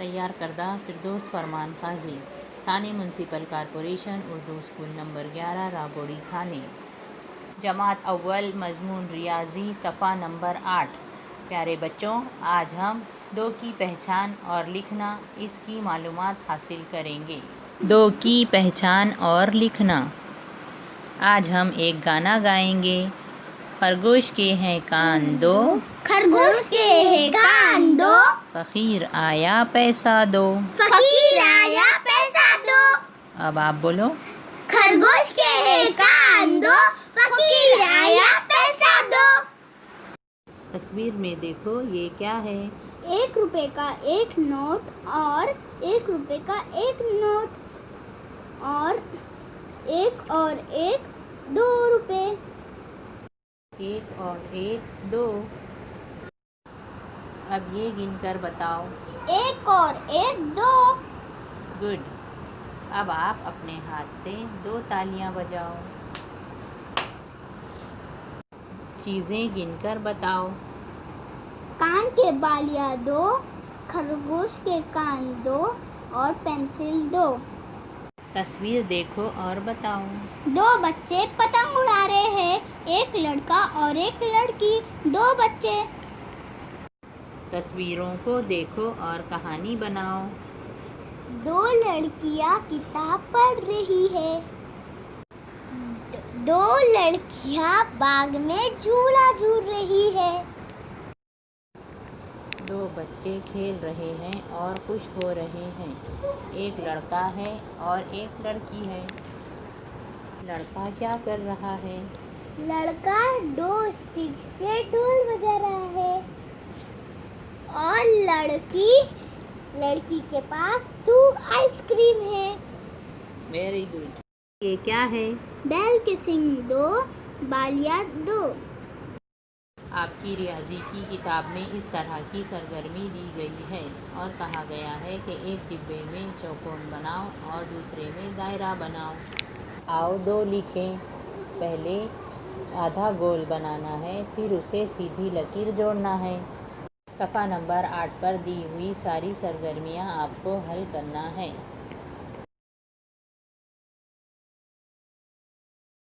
तैयार करदा Firdaus Farman Qazi, Thane municipal corporation, Urdu school number 11, रागोड़ी थाने। जमात अव्वल, मजमून रियाजी, सफ़ा नंबर 8। प्यारे बच्चों, आज हम दो की पहचान और लिखना इसकी मालूमात हासिल करेंगे। दो की पहचान और लिखना। आज हम एक गाना गाएंगे। खरगोश के हैं कान दो, खरगोश के हैं कान दो, फकीर आया पैसा दो, फकीर आया पैसा दो। अब आप बोलो। खरगोश के हैं कान दो, फकीर आया पैसा दो। तस्वीर में देखो, ये क्या है? 1 रुपए का एक नोट और 1 रुपए का एक नोट और एक 2 रुपए। 1 और 1 2। अब ये गिनकर बताओ। 1 और 1 2। गुड। अब आप अपने हाथ से 2 तालियां बजाओ। चीज़ें गिनकर बताओ। कान के बालियाँ 2, खरगोश के कान 2 और पेंसिल 2। तस्वीर देखो और बताओ। 2 बच्चे पतंग उड़ा रहे हैं, एक लड़का और एक लड़की। 2 बच्चे। तस्वीरों को देखो और कहानी बनाओ। 2 लड़कियां किताब पढ़ रही है। 2 लड़कियां बाग में झूला झूल रही है। 2 बच्चे खेल रहे हैं और खुश हो रहे हैं। एक लड़का है और एक लड़की है। लड़का क्या कर रहा है? लड़का 2 स्टिक से ढोल बजा रहा है और लड़की के पास 2 आइसक्रीम है। Very good. ये क्या है? बैल के सिंग 2, बालियाँ 2। आपकी रियाजी की किताब में इस तरह की सरगर्मी दी गई है और कहा गया है कि एक डिब्बे में चौकोर बनाओ और दूसरे में दायरा बनाओ। आओ 2 लिखें। पहले आधा गोल बनाना है, फिर उसे सीधी लकीर जोड़ना है। सफ़ा नंबर 8 पर दी हुई सारी सरगर्मियां आपको हल करना है।